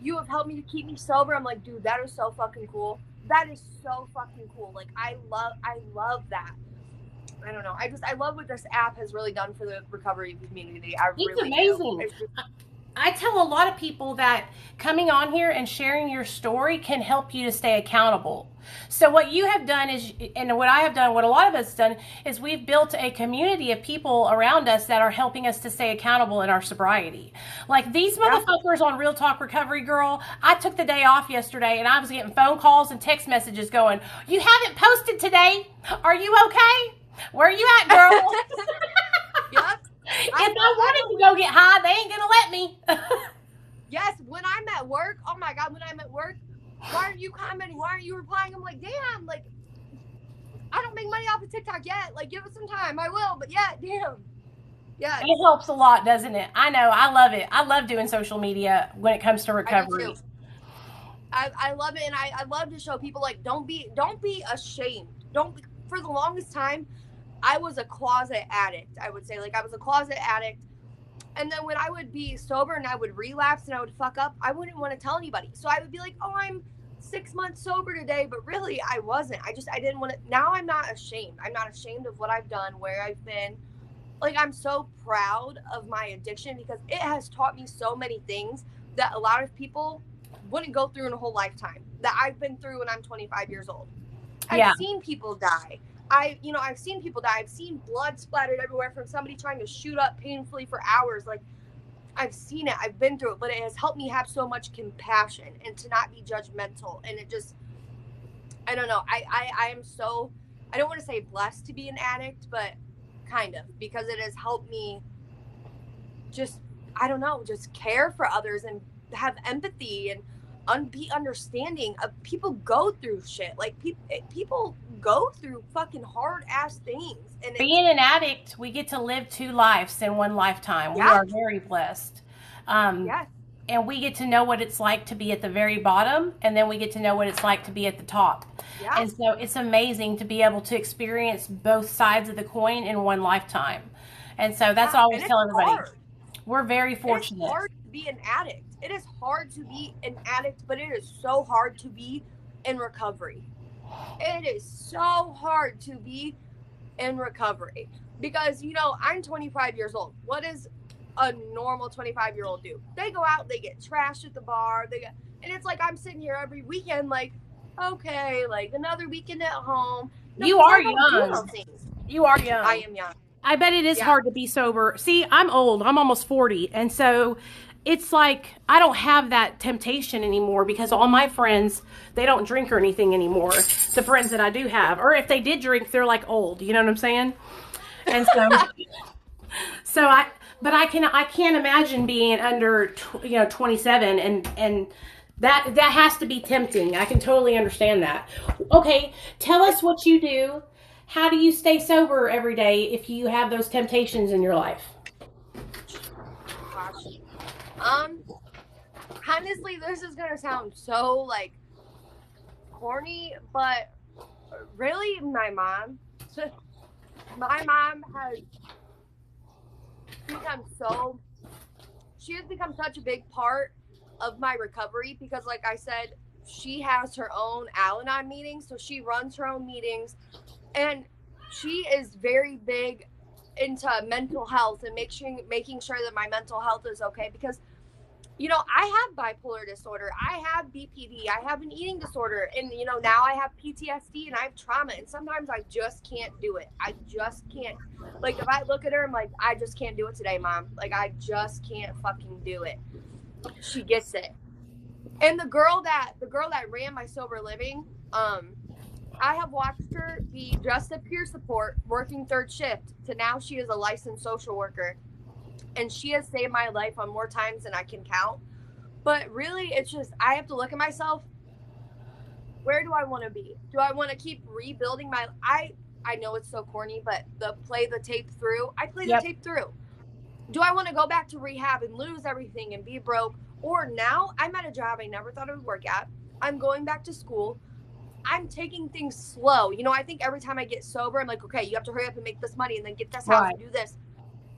you have helped me to keep me sober. I'm like, dude, that is so fucking cool. That is so fucking cool. Like, I love that. I don't know. I love what this app has really done for the recovery community. It's amazing. I tell a lot of people that coming on here and sharing your story can help you to stay accountable. So what you have done is, and what I have done, what a lot of us have done, is we've built a community of people around us that are helping us to stay accountable in our sobriety. Like these motherfuckers on Real Talk Recovery Girl, I took the day off yesterday and I was getting phone calls and text messages going, you haven't posted today. Are you okay? Where are you at, girl? Yep. If I wanted to go get high, they ain't gonna let me. Yes, when I'm at work, oh my God, when I'm at work, why aren't you commenting? Why aren't you replying? I'm like, damn, like, I don't make money off of TikTok yet. Like, give it some time. I will, but yeah, damn. Yeah. It helps a lot, doesn't it? I know. I love it. I love doing social media when it comes to recovery. I do too. I love it, and I love to show people, like, don't be ashamed. For the longest time, I was a closet addict, I would say. Like, I was a closet addict. And then when I would be sober and I would relapse and I would fuck up, I wouldn't want to tell anybody. So I would be like, oh, I'm 6 months sober today. But really, I wasn't. I didn't want to. Now I'm not ashamed. I'm not ashamed of what I've done, where I've been. Like, I'm so proud of my addiction because it has taught me so many things that a lot of people wouldn't go through in a whole lifetime that I've been through when I'm 25 years old. I've seen people die. I've seen people die. I've seen blood splattered everywhere from somebody trying to shoot up painfully for hours. Like, I've seen it. I've been through it, but it has helped me have so much compassion and to not be judgmental. And it just, I don't know. I am so, I don't want to say blessed to be an addict, but kind of, because it has helped me just, I don't know, just care for others and have empathy and be understanding of people go through shit. Like, people go through fucking hard ass things. And being an addict, we get to live 2 lives in one lifetime. We are very blessed. And we get to know what it's like to be at the very bottom, and then we get to know what it's like to be at the top. And so it's amazing to be able to experience both sides of the coin in one lifetime. And so that's all I always tell everybody. Hard. We're very fortunate. It's hard to be an addict. It is hard to be an addict, but it is so hard to be in recovery. It is so hard to be in recovery because, I'm 25 years old. What does a normal 25-year-old do? They go out, they get trashed at the bar, and it's like I'm sitting here every weekend like, okay, like another weekend at home. No, you are young. You are young. I am young. I bet it is hard to be sober. See, I'm old. I'm almost 40. And so it's like I don't have that temptation anymore because all my friends, they don't drink or anything anymore. The friends that I do have. Or if they did drink, they're like old. You know what I'm saying? And so I can't imagine being under 27 and that has to be tempting. I can totally understand that. Okay, tell us what you do. How do you stay sober every day if you have those temptations in your life? Honestly, this is gonna sound so like corny, but really, my mom has become such a big part of my recovery because, like I said, she has her own Al-Anon meetings, so she runs her own meetings. And she is very big into mental health and making sure that my mental health is okay because, I have bipolar disorder. I have BPD. I have an eating disorder. And, now I have PTSD and I have trauma. And sometimes I just can't do it. I just can't. Like, if I look at her, I'm like, I just can't do it today, Mom. Like, I just can't fucking do it. She gets it. And the girl that ran my sober living, I have watched her be just a peer support, working 3rd shift, to now she is a licensed social worker. And she has saved my life on more times than I can count. But really, it's just, I have to look at myself. Where do I want to be? Do I want to keep rebuilding I know it's so corny, but play the tape through. I play the tape through. Do I want to go back to rehab and lose everything and be broke? Or now I'm at a job I never thought I would work at. I'm going back to school. I'm taking things slow. I think every time I get sober, I'm like, okay, you have to hurry up and make this money and then get this house and do this.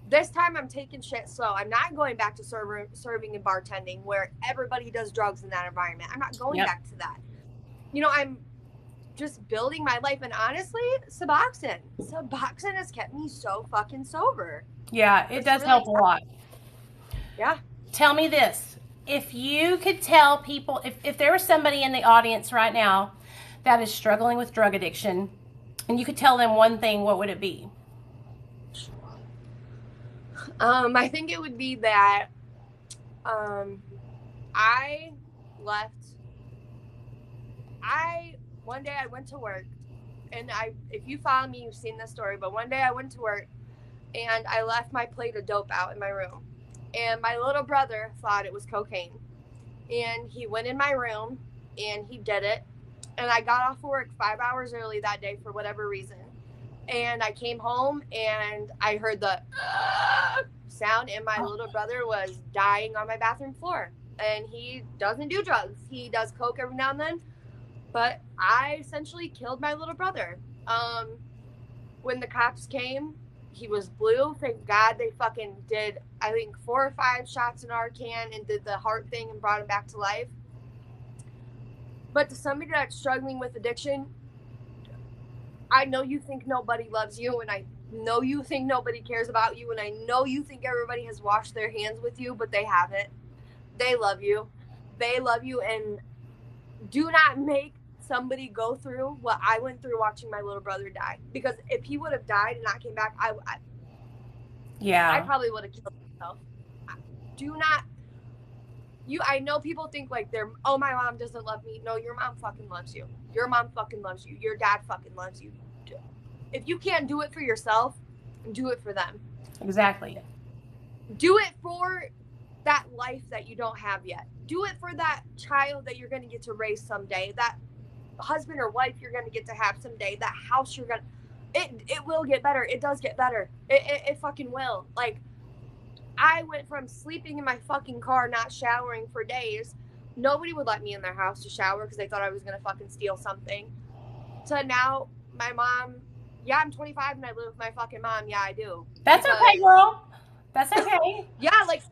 this time I'm taking shit slow. I'm not going back to serving and bartending where everybody does drugs in that environment. I'm not going back to that. You know, I'm just building my life. And honestly, Suboxone has kept me so fucking sober. Yeah, it does help a lot. Yeah. Tell me this. If you could tell people, if there was somebody in the audience right now that is struggling with drug addiction, and you could tell them one thing, what would it be? I think it would be that one day I went to work, and if you follow me, you've seen this story, but one day I went to work and I left my plate of dope out in my room, and my little brother thought it was cocaine, and he went in my room and he did it, and I got off work 5 hours early that day for whatever reason, and I came home and I heard the sound, and my little brother was dying on my bathroom floor. And he doesn't do drugs. He does coke every now and then. But I essentially killed my little brother. When the cops came, he was blue. Thank God they fucking did, I think, 4 or 5 shots in Narcan and did the heart thing and brought him back to life. But to somebody that's struggling with addiction, I know you think nobody loves you, and I know you think nobody cares about you, and I know you think everybody has washed their hands with you, but they haven't. They love you. They love you, and do not make somebody go through what I went through watching my little brother die. Because if he would have died and not came back, I probably would have killed myself. Do not. I know people think like my mom doesn't love me. No, your mom fucking loves you. Your mom fucking loves you. Your dad fucking loves you. If you can't do it for yourself, do it for them. Exactly. Do it for that life that you don't have yet. Do it for that child that you're going to get to raise someday, that husband or wife you're going to get to have someday, that house you're going to, it will get better. It does get better. It fucking will. Like, I went from sleeping in my fucking car, not showering for days. Nobody would let me in their house to shower because they thought I was going to fucking steal something. So now my mom, yeah, I'm 25 and I live with my fucking mom. Yeah, I do. That's okay, girl. That's okay. Yeah, like,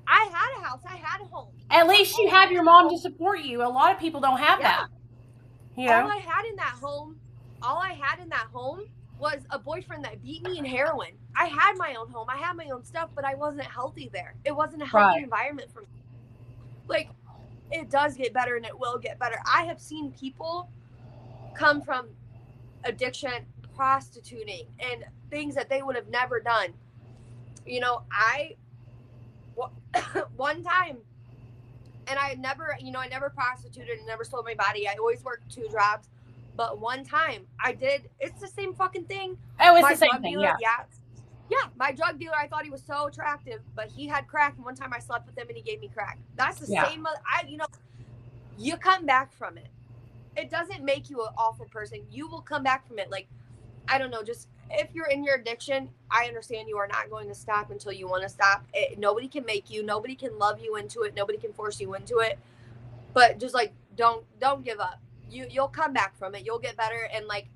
I had a house. I had a home. At least you have your mom to support you. A lot of people don't have that. You know? All I had in that home was a boyfriend that beat me in heroin. I had my own home. I had my own stuff, but I wasn't healthy there. It wasn't a healthy environment for me. Like, it does get better and it will get better. I have seen people come from addiction, prostituting, and things that they would have never done. You know, one time, and I never prostituted and never sold my body. I always worked 2 jobs. But one time I did, it's the same fucking thing. Oh, it's the same thing, yeah. Yeah, my drug dealer, I thought he was so attractive, but he had crack, and one time I slept with him and he gave me crack. That's the same, you come back from it. It doesn't make you an awful person. You will come back from it. Like, I don't know, just if you're in your addiction, I understand you are not going to stop until you want to stop. Nobody can make you, nobody can love you into it, nobody can force you into it. But just like, don't give up. You'll come back from it. You'll get better, and like,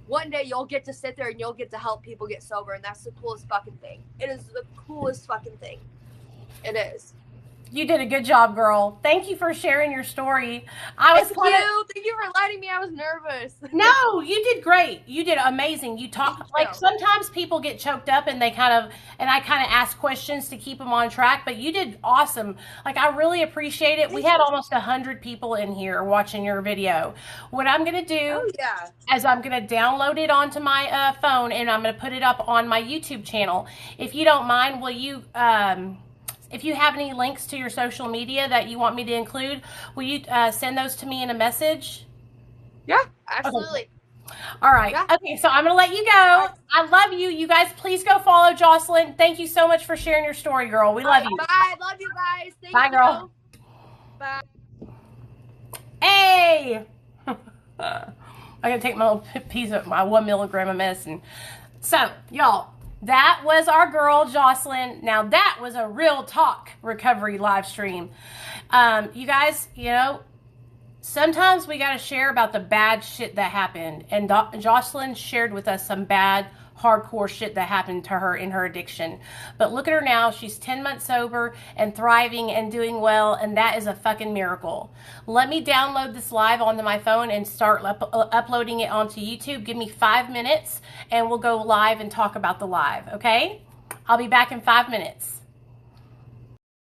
one day you'll get to sit there and you'll get to help people get sober, and that's the coolest fucking thing. It is the coolest fucking thing. It is. You did a good job, girl. Thank you for sharing your story. Thank you for letting me. I was nervous. No, you did great. You did amazing. You talk like sometimes people get choked up and I kind of ask questions to keep them on track, but you did awesome. Like, I really appreciate it. We had almost 100 people in here watching your video. What I'm going to do is I'm going to download it onto my phone, and I'm going to put it up on my YouTube channel. If you don't mind, will you if you have any links to your social media that you want me to include, will you send those to me in a message? Yeah, absolutely. Okay. All right. Yeah. Okay, so I'm going to let you go. I love you. You guys, please go follow Jocelyn. Thank you so much for sharing your story, girl. We love you. Bye. Love you guys. Bye, girl. Bye. Hey! I'm going to take my little piece of my 1 milligram of medicine. So, y'all, that was our girl, Jocelyn. Now, that was a real talk recovery live stream. You guys, sometimes we got to share about the bad shit that happened. And Jocelyn shared with us some bad, hardcore shit that happened to her in her addiction. But look at her now. She's 10 months sober and thriving and doing well, and that is a fucking miracle. Let me download this live onto my phone and start uploading it onto YouTube. Give me 5 minutes and we'll go live and talk about the live, okay? I'll be back in 5 minutes.